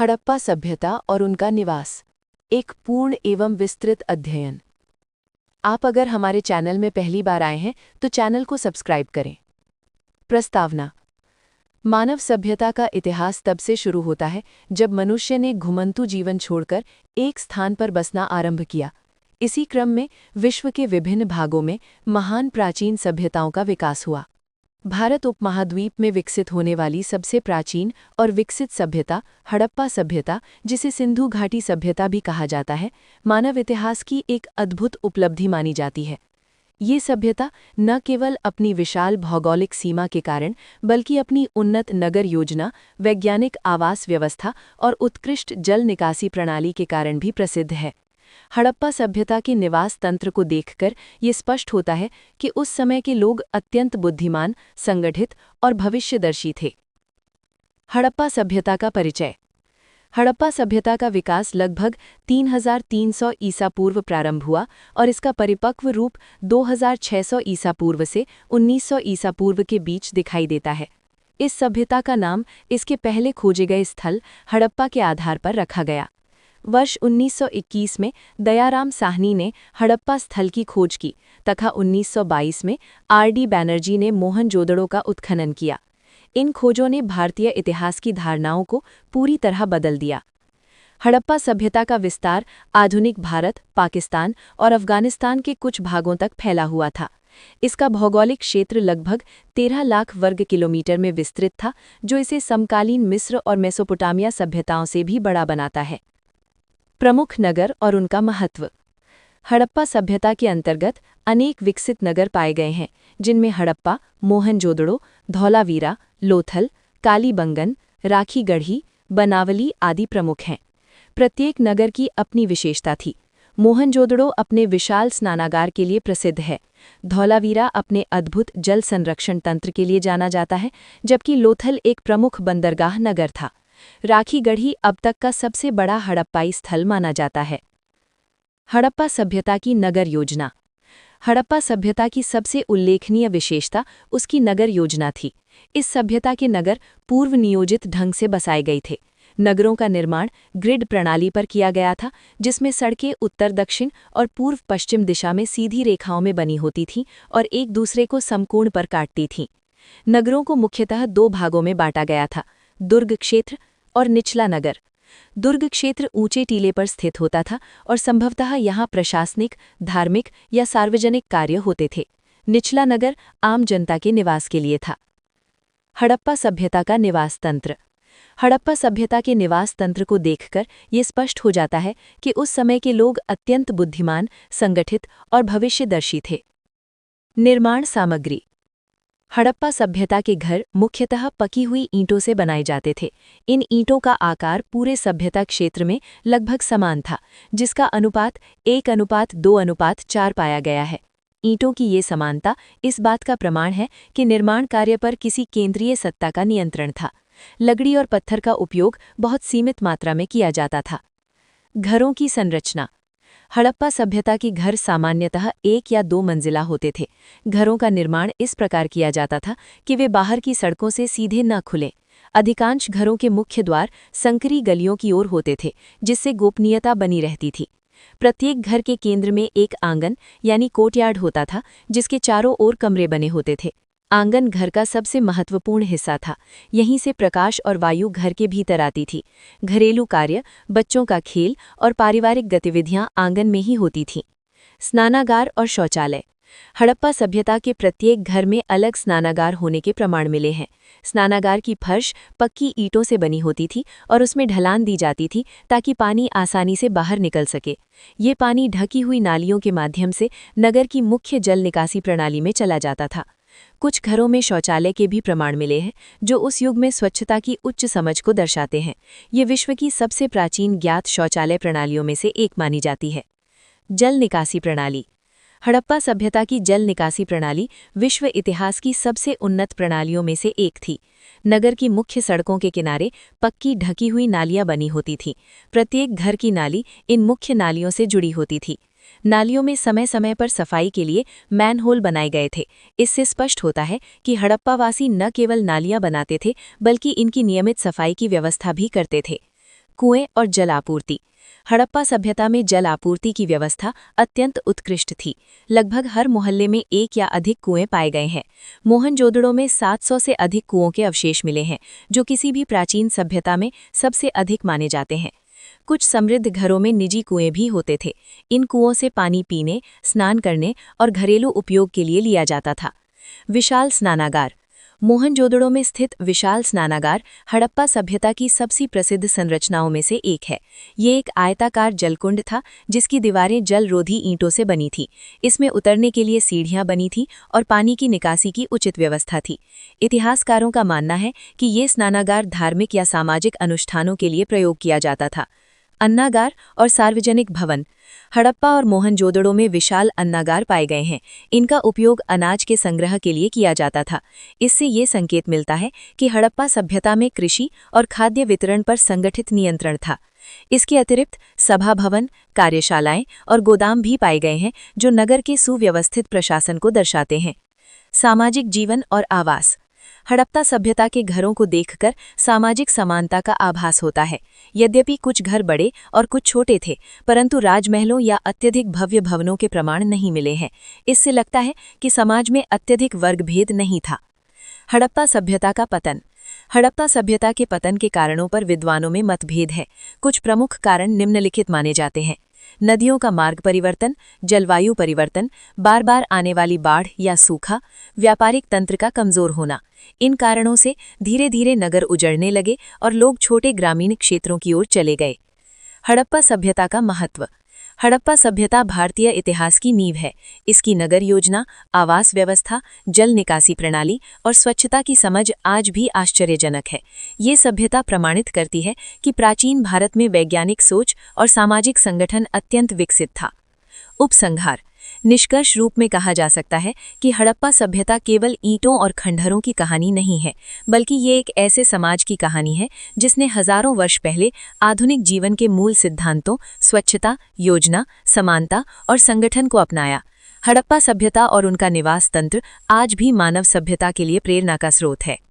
हड़प्पा सभ्यता और उनका निवास, एक पूर्ण एवं विस्तृत अध्ययन। आप अगर हमारे चैनल में पहली बार आए हैं तो चैनल को सब्सक्राइब करें। प्रस्तावना: मानव सभ्यता का इतिहास तब से शुरू होता है जब मनुष्य ने घुमंतू जीवन छोड़कर एक स्थान पर बसना आरंभ किया। इसी क्रम में विश्व के विभिन्न भागों में महान प्राचीन सभ्यताओं का विकास हुआ। भारत उपमहाद्वीप में विकसित होने वाली सबसे प्राचीन और विकसित सभ्यता हड़प्पा सभ्यता, जिसे सिंधु घाटी सभ्यता भी कहा जाता है, मानव इतिहास की एक अद्भुत उपलब्धि मानी जाती है। ये सभ्यता न केवल अपनी विशाल भौगोलिक सीमा के कारण बल्कि अपनी उन्नत नगर योजना, वैज्ञानिक आवास व्यवस्था और उत्कृष्ट जल निकासी प्रणाली के कारण भी प्रसिद्ध है। हड़प्पा सभ्यता के निवास तंत्र को देखकर ये स्पष्ट होता है कि उस समय के लोग अत्यंत बुद्धिमान, संगठित और भविष्यदर्शी थे। हड़प्पा सभ्यता का परिचय। हड़प्पा सभ्यता का विकास लगभग 3300 ईसा पूर्व प्रारंभ हुआ और इसका परिपक्व रूप 2600 ईसा पूर्व से 1900 ईसा पूर्व के बीच दिखाई देता है। इस सभ्यता का नाम इसके पहले खोजे गए स्थल हड़प्पा के आधार पर रखा गया। वर्ष 1921 में दयाराम साहनी ने हड़प्पा स्थल की खोज की तथा 1922 में आर.डी. बैनर्जी ने मोहनजोदड़ो का उत्खनन किया। इन खोजों ने भारतीय इतिहास की धारणाओं को पूरी तरह बदल दिया। हड़प्पा सभ्यता का विस्तार आधुनिक भारत, पाकिस्तान और अफगानिस्तान के कुछ भागों तक फैला हुआ था। इसका भौगोलिक क्षेत्र लगभग 13 लाख वर्ग किलोमीटर में विस्तृत था, जो इसे समकालीन मिस्र और मेसोपोटामिया सभ्यताओं से भी बड़ा बनाता है। प्रमुख नगर और उनका महत्व। हड़प्पा सभ्यता के अंतर्गत अनेक विकसित नगर पाए गए हैं, जिनमें हड़प्पा, मोहनजोदड़ो, धौलावीरा, लोथल, कालीबंगन, राखीगढ़ी, बनावली आदि प्रमुख हैं। प्रत्येक नगर की अपनी विशेषता थी। मोहनजोदड़ो अपने विशाल स्नानागार के लिए प्रसिद्ध है। धौलावीरा अपने अद्भुत जल संरक्षण तंत्र के लिए जाना जाता है, जबकि लोथल एक प्रमुख बंदरगाह नगर था। राखीगढ़ी अब तक का सबसे बड़ा हड़प्पाई स्थल माना जाता है। हड़प्पा सभ्यता की नगर योजना। हड़प्पा सभ्यता की सबसे उल्लेखनीय विशेषता उसकी नगर योजना थी। इस सभ्यता के नगर पूर्व नियोजित ढंग से बसाए गए थे। नगरों का निर्माण ग्रिड प्रणाली पर किया गया था, जिसमें सड़कें उत्तर दक्षिण और पूर्व पश्चिम दिशा में सीधी रेखाओं में बनी होती थीं और एक दूसरे को समकोण पर काटती थीं। नगरों को मुख्यतः 2 भागों में बांटा गया था: दुर्ग क्षेत्र और निचला नगर। दुर्ग क्षेत्र ऊंचे टीले पर स्थित होता था और संभवतः यहाँ प्रशासनिक, धार्मिक या सार्वजनिक कार्य होते थे। निचला नगर आम जनता के निवास के लिए था। हड़प्पा सभ्यता का निवास तंत्र। हड़प्पा सभ्यता के निवास तंत्र को देखकर ये स्पष्ट हो जाता है कि उस समय के लोग अत्यंत बुद्धिमान, संगठित और भविष्यदर्शी थे। निर्माण सामग्री। हड़प्पा सभ्यता के घर मुख्यतः पकी हुई ईंटों से बनाए जाते थे। इन ईंटों का आकार पूरे सभ्यता क्षेत्र में लगभग समान था, जिसका अनुपात 1:2:4 पाया गया है। ईंटों की ये समानता इस बात का प्रमाण है कि निर्माण कार्य पर किसी केंद्रीय सत्ता का नियंत्रण था। लकड़ी और पत्थर का उपयोग बहुत सीमित मात्रा में किया जाता था। घरों की संरचना। हड़प्पा सभ्यता के घर सामान्यतः 1 या 2 मंजिला होते थे। घरों का निर्माण इस प्रकार किया जाता था कि वे बाहर की सड़कों से सीधे न खुलें। अधिकांश घरों के मुख्य द्वार संकरी गलियों की ओर होते थे, जिससे गोपनीयता बनी रहती थी। प्रत्येक घर के केंद्र में एक आंगन यानी कोर्टयार्ड होता था, जिसके चारों ओर कमरे बने होते थे। आंगन घर का सबसे महत्वपूर्ण हिस्सा था। यहीं से प्रकाश और वायु घर के भीतर आती थी। घरेलू कार्य, बच्चों का खेल और पारिवारिक गतिविधियां आंगन में ही होती थीं। स्नानागार और शौचालय। हड़प्पा सभ्यता के प्रत्येक घर में अलग स्नानागार होने के प्रमाण मिले हैं। स्नानागार की फर्श पक्की ईंटों से बनी होती थी और उसमें ढलान दी जाती थी ताकि पानी आसानी से बाहर निकल सके। ये पानी ढकी हुई नालियों के माध्यम से नगर की मुख्य जल निकासी प्रणाली में चला जाता था। कुछ घरों में शौचालय के भी प्रमाण मिले हैं, जो उस युग में स्वच्छता की उच्च समझ को दर्शाते हैं। ये विश्व की सबसे प्राचीन ज्ञात शौचालय प्रणालियों में से एक मानी जाती है। जल निकासी प्रणाली। हड़प्पा सभ्यता की जल निकासी प्रणाली विश्व इतिहास की सबसे उन्नत प्रणालियों में से एक थी। नगर की मुख्य सड़कों के किनारे पक्की ढकी हुई नालियां बनी होती थीं। प्रत्येक घर की नाली इन मुख्य नालियों से जुड़ी होती थी। नालियों में समय समय पर सफाई के लिए मैनहोल बनाए गए थे। इससे स्पष्ट होता है कि हड़प्पावासी न केवल नालियां बनाते थे, बल्कि इनकी नियमित सफाई की व्यवस्था भी करते थे। कुएं और जल आपूर्ति। हड़प्पा सभ्यता में जल आपूर्ति की व्यवस्था अत्यंत उत्कृष्ट थी। लगभग हर मोहल्ले में एक या अधिक कुएं पाए गए हैं। मोहनजोदड़ो में 700 से अधिक कुओं के अवशेष मिले हैं, जो किसी भी प्राचीन सभ्यता में सबसे अधिक माने जाते हैं। कुछ समृद्ध घरों में निजी कुएं भी होते थे। इन कुओं से पानी पीने, स्नान करने और घरेलू उपयोग के लिए लिया जाता था। विशाल स्नानागार। मोहनजोदड़ो में स्थित विशाल स्नानागार हड़प्पा सभ्यता की सबसे प्रसिद्ध संरचनाओं में से एक है। ये एक आयताकार जलकुंड था जिसकी दीवारें जलरोधी ईंटों से बनी थी। इसमें उतरने के लिए सीढ़ियां बनी थीं और पानी की निकासी की उचित व्यवस्था थी। इतिहासकारों का मानना है कि ये स्नानागार धार्मिक या सामाजिक अनुष्ठानों के लिए प्रयोग किया जाता था। अन्नागार और सार्वजनिक भवन। हड़प्पा और मोहनजोदड़ो में विशाल अन्नागार पाए गए हैं। इनका उपयोग अनाज के संग्रह के लिए किया जाता था। इससे ये संकेत मिलता है कि हड़प्पा सभ्यता में कृषि और खाद्य वितरण पर संगठित नियंत्रण था। इसके अतिरिक्त सभा भवन, कार्यशालाएं और गोदाम भी पाए गए हैं, जो नगर के सुव्यवस्थित प्रशासन को दर्शाते हैं। सामाजिक जीवन और आवास। हड़प्पा सभ्यता के घरों को देखकर सामाजिक समानता का आभास होता है। यद्यपि कुछ घर बड़े और कुछ छोटे थे, परंतु राजमहलों या अत्यधिक भव्य भवनों के प्रमाण नहीं मिले हैं। इससे लगता है कि समाज में अत्यधिक वर्गभेद नहीं था। हड़प्पा सभ्यता का पतन। हड़प्पा सभ्यता के पतन के कारणों पर विद्वानों में मतभेद है। कुछ प्रमुख कारण निम्नलिखित माने जाते हैं। नदियों का मार्ग परिवर्तन, जलवायु परिवर्तन, बार बार आने वाली बाढ़ या सूखा, व्यापारिक तंत्र का कमजोर होना। इन कारणों से धीरे धीरे नगर उजड़ने लगे और लोग छोटे ग्रामीण क्षेत्रों की ओर चले गए। हड़प्पा सभ्यता का महत्व। हड़प्पा सभ्यता भारतीय इतिहास की नींव है। इसकी नगर योजना, आवास व्यवस्था, जल निकासी प्रणाली और स्वच्छता की समझ आज भी आश्चर्यजनक है। ये सभ्यता प्रमाणित करती है कि प्राचीन भारत में वैज्ञानिक सोच और सामाजिक संगठन अत्यंत विकसित था। उपसंहार। निष्कर्ष रूप में कहा जा सकता है कि हड़प्पा सभ्यता केवल ईंटों और खंडहरों की कहानी नहीं है, बल्कि ये एक ऐसे समाज की कहानी है जिसने हजारों वर्ष पहले आधुनिक जीवन के मूल सिद्धांतों, स्वच्छता, योजना, समानता और संगठन को अपनाया। हड़प्पा सभ्यता और उनका निवास तंत्र आज भी मानव सभ्यता के लिए प्रेरणा का स्रोत है।